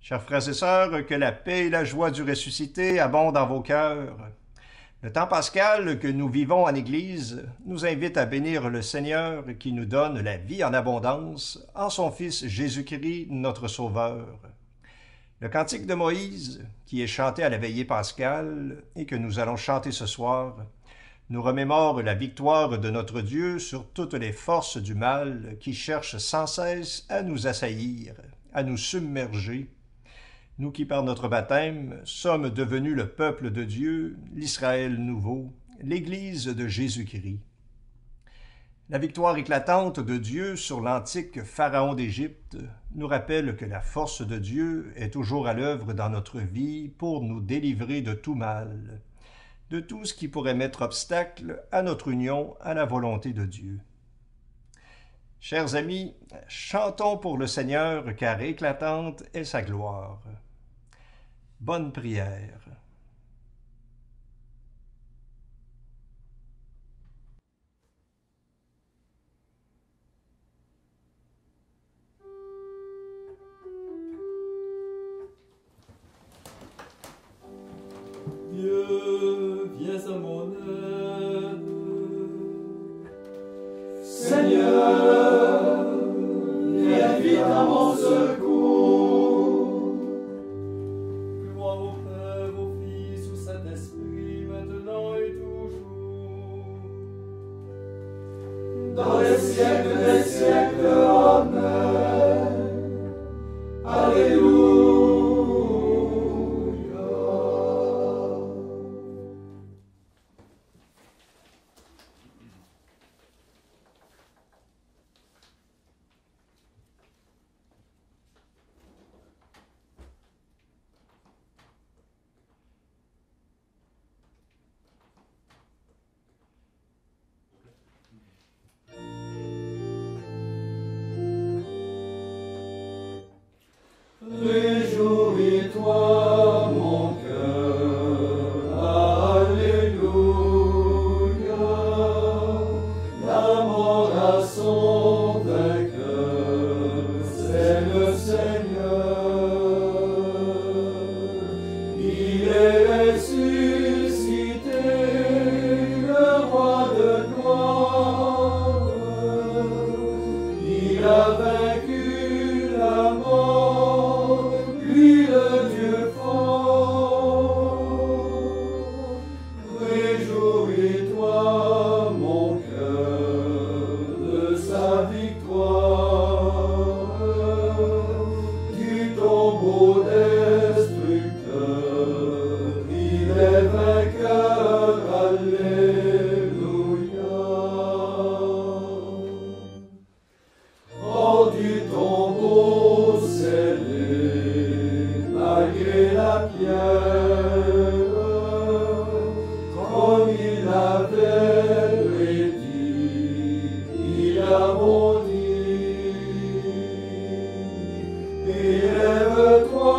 Chers frères et sœurs, que la paix et la joie du ressuscité abondent dans vos cœurs. Le temps pascal que nous vivons en Église nous invite à bénir le Seigneur qui nous donne la vie en abondance en son Fils Jésus-Christ, notre Sauveur. Le cantique de Moïse, qui est chanté à la veillée pascale et que nous allons chanter ce soir, nous remémore la victoire de notre Dieu sur toutes les forces du mal qui cherchent sans cesse à nous assaillir, à nous submerger. Nous qui, par notre baptême, sommes devenus le peuple de Dieu, l'Israël nouveau, l'Église de Jésus-Christ. La victoire éclatante de Dieu sur l'antique Pharaon d'Égypte nous rappelle que la force de Dieu est toujours à l'œuvre dans notre vie pour nous délivrer de tout mal, de tout ce qui pourrait mettre obstacle à notre union à la volonté de Dieu. Chers amis, chantons pour le Seigneur, car éclatante est sa gloire. Bonne prière. Dieu, viens à mon aide. Seigneur, viens vite à mon secours. Gloire au Père, au Fils, au Saint-Esprit, maintenant et toujours. Dans les siècles des siècles, Amen. Alléluia. Réjouis-toi, mon cœur, Alléluia. La mort a son vainqueur, c'est le Seigneur. Il est ressuscité, le roi de gloire. Il a vaincu la mort, lui le Dieu fort. Réjouis-toi, mon cœur, de sa victoire. Du tombeau destructeur, il est vainqueur, Alléluia. Hors du tombeau scellé, malgré la pierre, comme il l'avait prédit, il a bondi. Élève-toi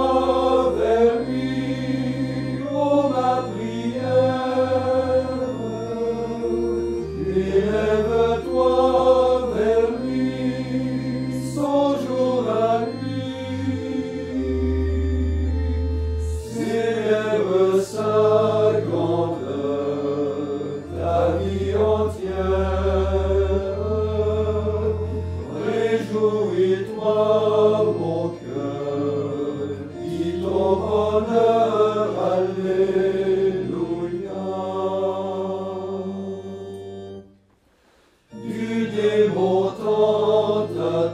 vers lui, ô ma prière. Élève-toi vers lui, songeons à lui. Célèbre sa grandeur, ta vie entière. Réjouis-toi, mon cœur, dis ton bonheur, Alléluia. Du démon tentateur,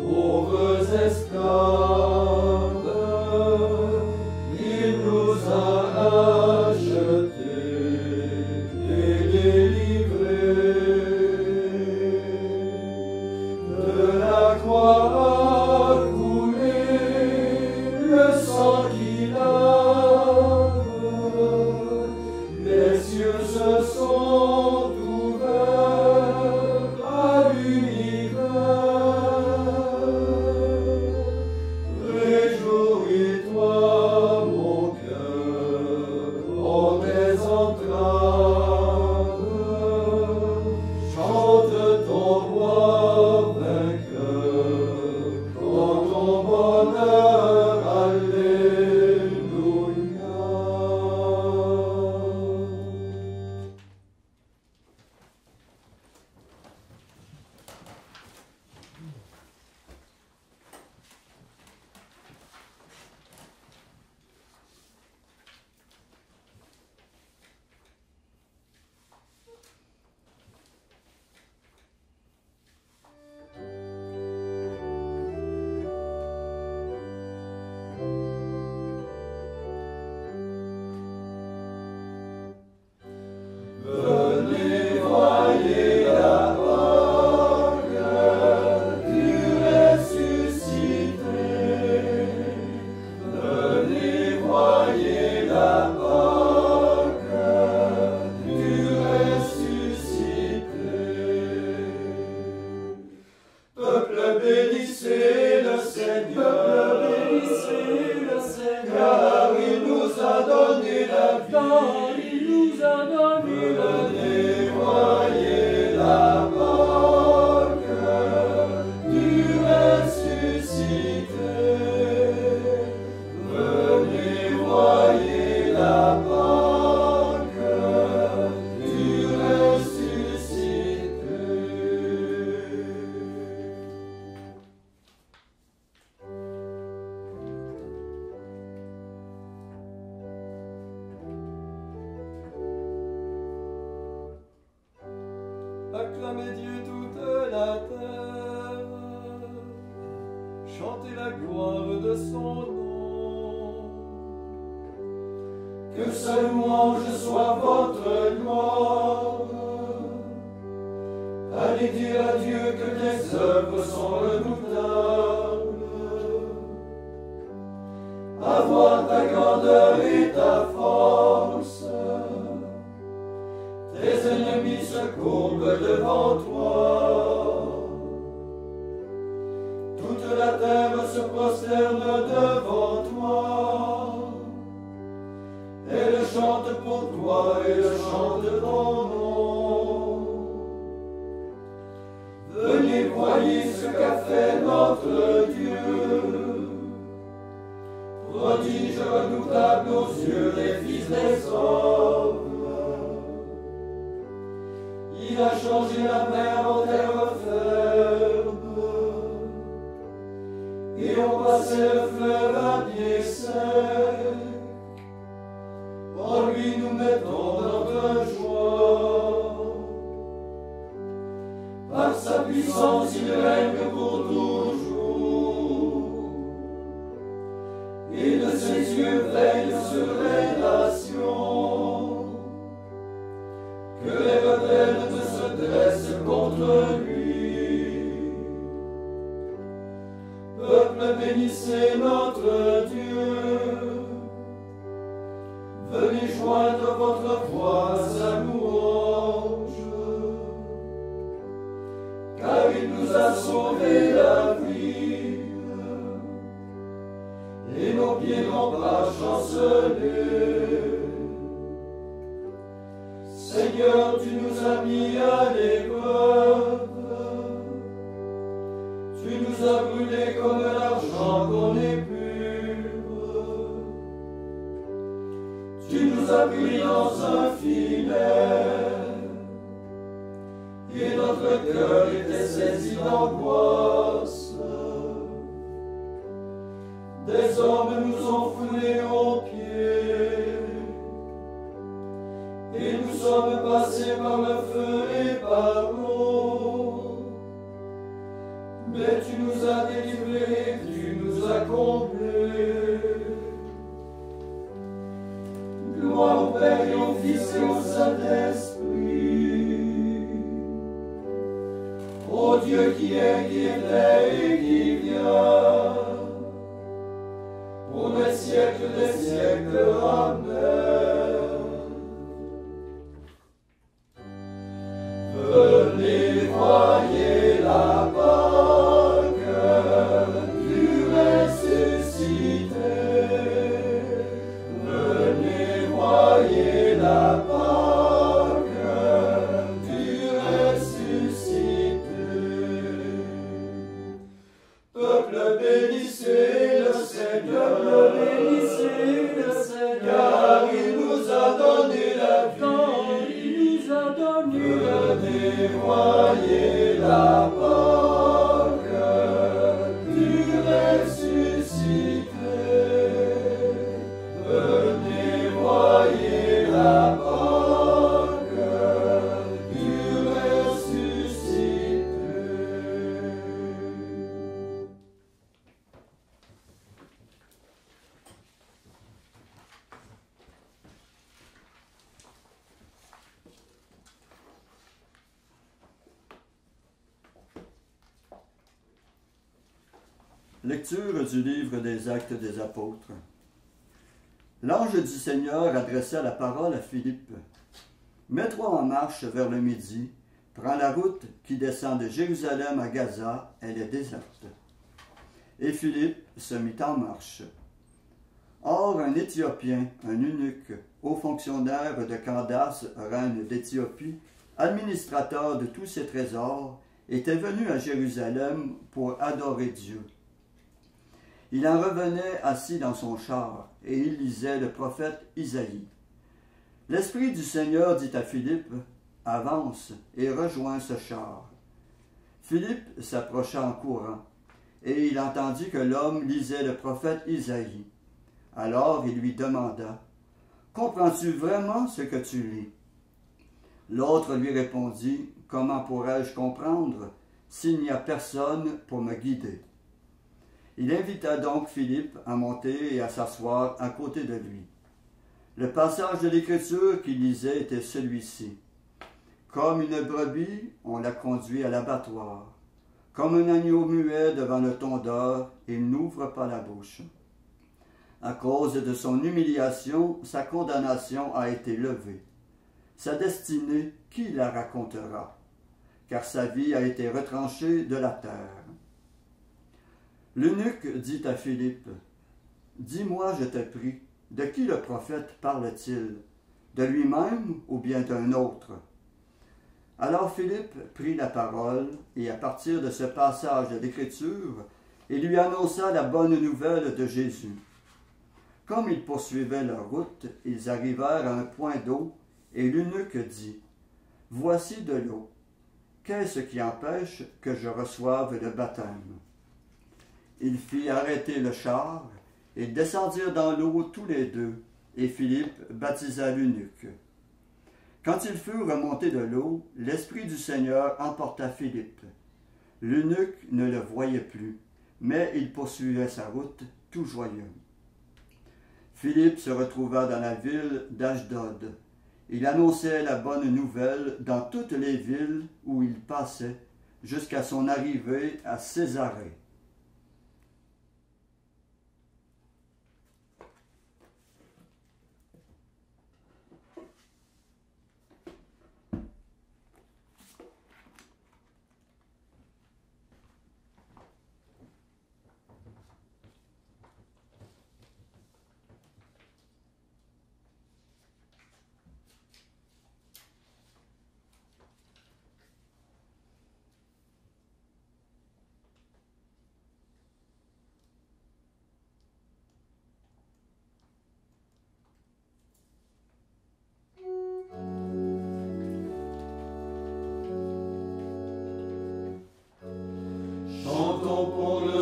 pauvres esclaves, il nous a achetés et délivrés. De la croix a coulé le sang qui lave. Les cieux se sont ouverts à l'univers. Réjouis-toi, mon cœur, en tes entraves. Chante ton roi vainqueur. bénissez le Seigneur, bénissez le Seigneur, car il nous a donné la vie, car il nous a donné la vie. Voyez la Pâque du ressuscité. Venez, voyez la Pâque du ressuscité. Acclamez Dieu toute la terre, chantez la gloire de son nom. Que sa louange soit votre gloire. Allez dire à Dieu que tes œuvres sont redoutables. À voir ta grandeur et ta force. Tes ennemis se courbent devant toi. Toute la terre se prosterne devant toi. Elle chante pour toi, elle chante ton nom. Venez, voyez ce qu'a fait notre Dieu. Prodige redoutable aux yeux des fils des hommes. Il a changé la mer en terre ferme, et on passait le fleuve à pied sec. En lui nous mettons notre joie. Par sa puissance il règne pour toujours, et de ses yeux veillent sur les nations. Que les rebelles ne se dressent contre lui. Peuple, bénissez notre Dieu. Venez joindre votre voix à sa louange. Car il nous a sauvé la vie, et nos pieds n'ont pas chancelé. Seigneur, tu nous as mis à l'épreuve, tu nous as brûlés comme l'argent qu'on épure, tu nous as pris dans un filet, et notre cœur était saisi d'angoisse. Des hommes nous ont foulés aux pieds, et nous sommes passés par le feu et par l'eau. Mais tu nous as délivrés, tu nous as comblés. Gloire au Père et au Fils et au Saint-Esprit, ô Dieu qui est, qui était et qui vient, pour les siècles des siècles. Amen. Venez, voyez la Pâque du ressuscité. Venez, voyez la Pâque du ressuscité. Peuple, bénissez le Seigneur, bénissez le Seigneur, car il nous a donné la vie. Venez, voyez la Pâque du ressuscité. Venez, voyez la Pâque du ressuscité. Lecture du livre des Actes des Apôtres. L'ange du Seigneur adressa la parole à Philippe. « Mets-toi en marche vers le midi, prends la route qui descend de Jérusalem à Gaza, elle est déserte. Et Philippe se mit en marche. Or, un Éthiopien, un eunuque, haut fonctionnaire de Candace, reine d'Éthiopie, administrateur de tous ses trésors, était venu à Jérusalem pour adorer Dieu. Il en revenait assis dans son char, et il lisait le prophète Isaïe. L'Esprit du Seigneur dit à Philippe, « Avance et rejoins ce char. » Philippe s'approcha en courant, et il entendit que l'homme lisait le prophète Isaïe. Alors il lui demanda, « Comprends-tu vraiment ce que tu lis? » L'autre lui répondit, « Comment pourrais-je comprendre s'il n'y a personne pour me guider? » Il invita donc Philippe à monter et à s'asseoir à côté de lui. Le passage de l'Écriture qu'il lisait était celui-ci. « Comme une brebis, on l'a conduit à l'abattoir. Comme un agneau muet devant le tondeur, il n'ouvre pas la bouche. » À cause de son humiliation, sa condamnation a été levée. Sa destinée, qui la racontera? Car sa vie a été retranchée de la terre. L'eunuque dit à Philippe, « Dis-moi, je te prie, de qui le prophète parle-t-il? De lui-même ou bien d'un autre? » Alors Philippe prit la parole, et à partir de ce passage de l'Écriture, il lui annonça la bonne nouvelle de Jésus. Comme ils poursuivaient leur route, ils arrivèrent à un point d'eau, et l'eunuque dit, « Voici de l'eau. Qu'est-ce qui empêche que je reçoive le baptême? » Il fit arrêter le char, et descendirent dans l'eau tous les deux, et Philippe baptisa l'eunuque. Quand ils furent remontés de l'eau, l'Esprit du Seigneur emporta Philippe. L'eunuque ne le voyait plus, mais il poursuivait sa route tout joyeux. Philippe se retrouva dans la ville d'Ashdod. Il annonçait la bonne nouvelle dans toutes les villes où il passait, jusqu'à son arrivée à Césarée.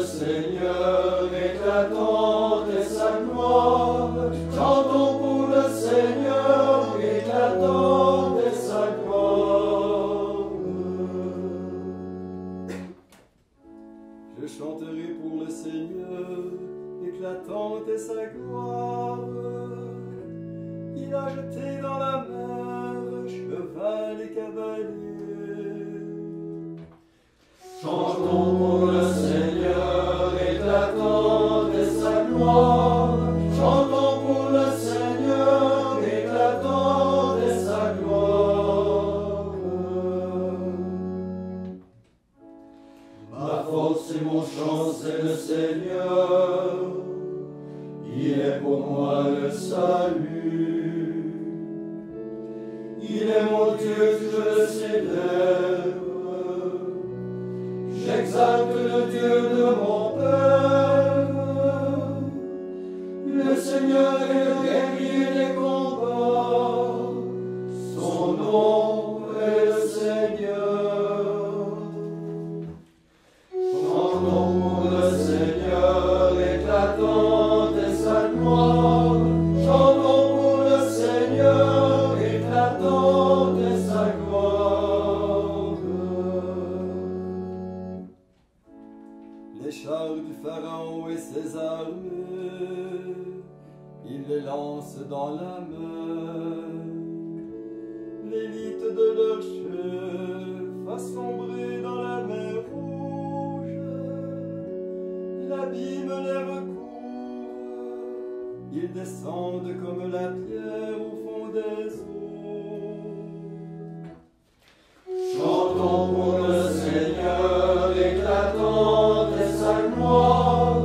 Seigneur, éclatante est sa gloire. Chantons pour le Seigneur, éclatante est sa gloire. Je chanterai pour le Seigneur, éclatante est sa gloire. Il a jeté dans la mer cheval et cavalier. Chantons pour le Seigneur, éclatante est sa gloire. Chantons pour le Seigneur, éclatante est sa gloire. Ma force et mon chant, c'est le Seigneur. Il est pour moi le salut. Il est mon Dieu que je célèbre. J'exalte le Dieu de mon Père. Le Seigneur est le guerrier des combats. Son nom est le Seigneur. Chantons pour le Seigneur, éclatante est sa gloire. Chantons pour le Seigneur, éclatante est sa gloire. Les chars du Pharaon et ses armées, il les lance dans la mer. L'élite de leur chef a sombré dans la mer Rouge. L'abîme les recouvre, ils descendent comme la pierre au fond des eaux. Chantons pour le Seigneur, éclatante est sa gloire.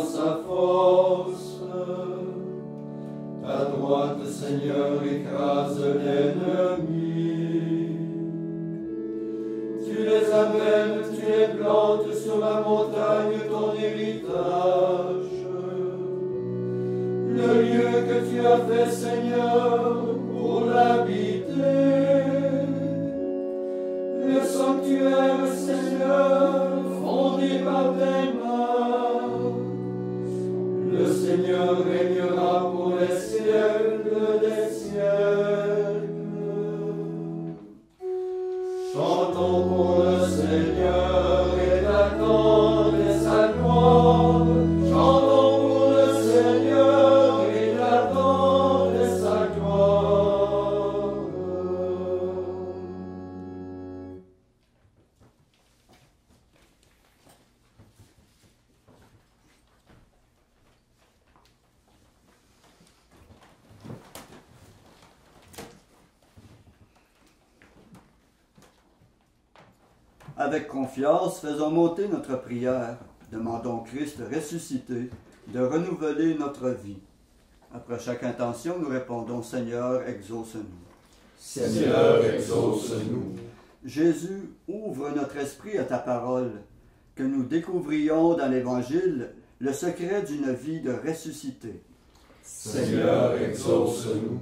sa force. Ta droite, Seigneur, écrase l'ennemi. Tu les amènes, tu les plantes sur la montagne, ton héritage. Le lieu que tu as fait, Seigneur, pour l'habiter. Le sanctuaire, Seigneur, fondé par tes mains. Le Seigneur régnera pour les siècles des siècles. Chantons pour le Seigneur et l'attendons sa gloire. Chantons pour le Seigneur et l'attendons sa gloire. Avec confiance, faisons monter notre prière. Demandons au Christ ressuscité de renouveler notre vie. Après chaque intention, nous répondons, Seigneur, exauce-nous. Seigneur, exauce-nous. Jésus, ouvre notre esprit à ta parole, que nous découvrions dans l'Évangile le secret d'une vie de ressuscité. Seigneur, exauce-nous.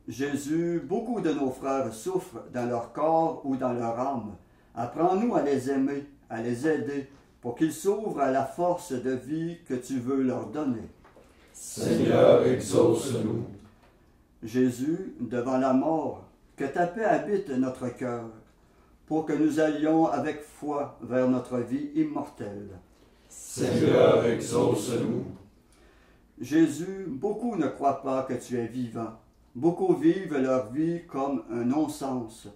Jésus, beaucoup de nos frères souffrent dans leur corps ou dans leur âme. Apprends-nous à les aimer, à les aider, pour qu'ils s'ouvrent à la force de vie que tu veux leur donner. Seigneur, exauce-nous. Jésus, devant la mort, que ta paix habite notre cœur, pour que nous allions avec foi vers notre vie immortelle. Seigneur, exauce-nous. Jésus, beaucoup ne croient pas que tu es vivant. Beaucoup vivent leur vie comme un non-sens.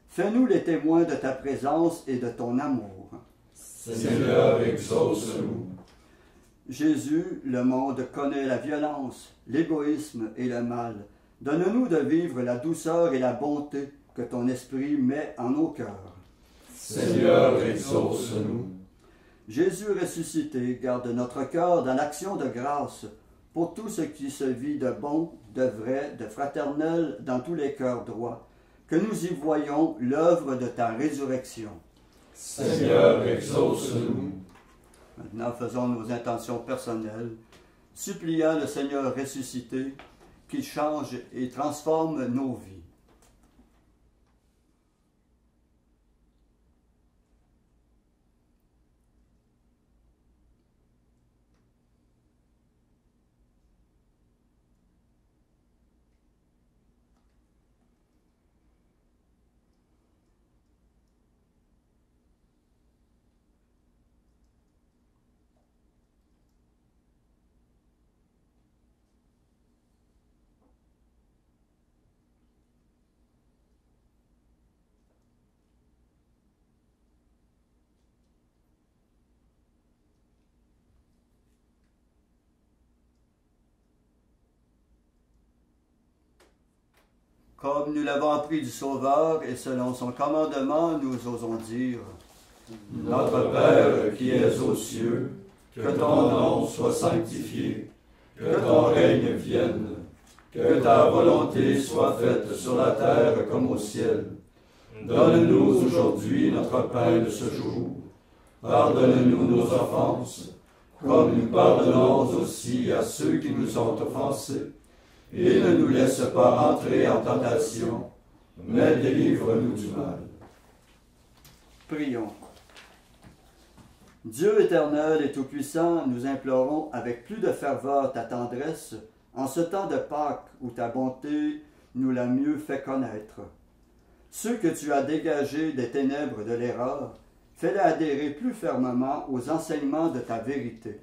Fais-nous les témoins de ta présence et de ton amour. Seigneur, exauce-nous. Jésus, le monde connaît la violence, l'égoïsme et le mal. Donne-nous de vivre la douceur et la bonté que ton esprit met en nos cœurs. Seigneur, exauce-nous. Jésus ressuscité, garde notre cœur dans l'action de grâce pour tout ce qui se vit de bon, de vrai, de fraternel dans tous les cœurs droits, que nous y voyons l'œuvre de ta résurrection. Seigneur, exauce-nous. Maintenant, faisons nos intentions personnelles, suppliant le Seigneur ressuscité qu'il change et transforme nos vies. Comme nous l'avons appris du Sauveur et selon son commandement, nous osons dire: Notre Père qui es aux cieux, que ton nom soit sanctifié, que ton règne vienne, que ta volonté soit faite sur la terre comme au ciel. Donne-nous aujourd'hui notre pain de ce jour. Pardonne-nous nos offenses, comme nous pardonnons aussi à ceux qui nous ont offensés. Et ne nous laisse pas entrer en tentation, mais délivre-nous du mal. Prions. Dieu éternel et tout-puissant, nous implorons avec plus de ferveur ta tendresse en ce temps de Pâques où ta bonté nous l'a mieux fait connaître. Ceux que tu as dégagés des ténèbres de l'erreur, fais-les adhérer plus fermement aux enseignements de ta vérité.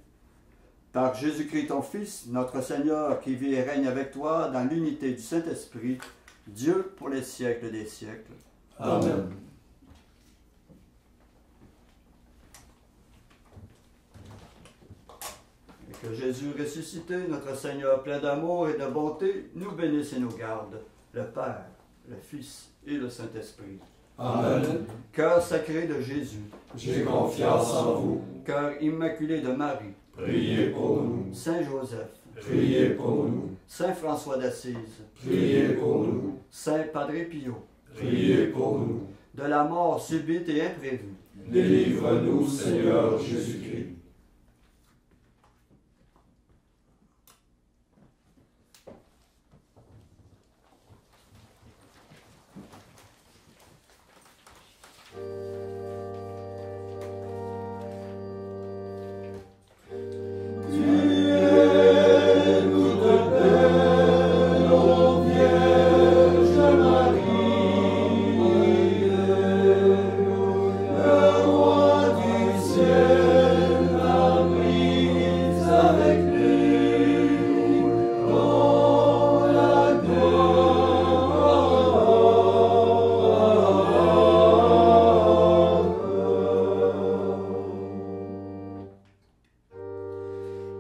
Par Jésus-Christ ton Fils, notre Seigneur, qui vit et règne avec toi dans l'unité du Saint-Esprit, Dieu pour les siècles des siècles. Amen. Et que Jésus ressuscité, notre Seigneur plein d'amour et de bonté, nous bénisse et nous garde, le Père, le Fils et le Saint-Esprit. Amen. Cœur sacré de Jésus, J'ai confiance en vous. cœur immaculé de Marie, Priez pour nous. Saint Joseph, Priez pour nous. Saint François d'Assise, Priez pour nous. Saint Padre Pio, Priez pour nous. de la mort subite et imprévue, Délivre-nous, Seigneur Jésus-Christ.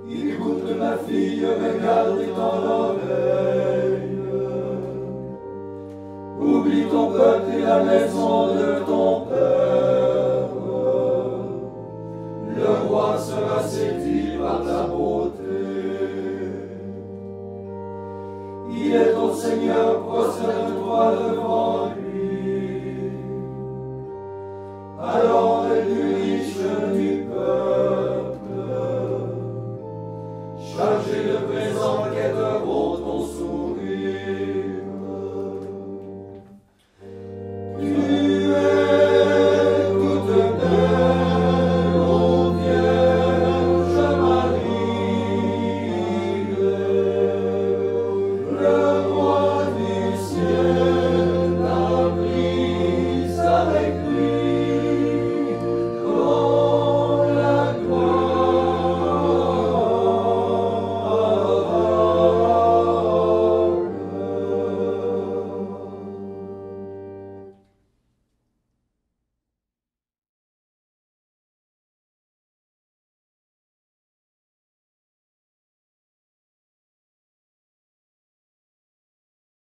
Écoute ma fille, regarde ton oreille. Oublie ton peuple et la maison de ton père. Le roi sera séduit par ta beauté. Il est ton Seigneur, prosterne-toi devant lui. Alors les plus riches du peuple, chargés de présents, quêteront ton sourire.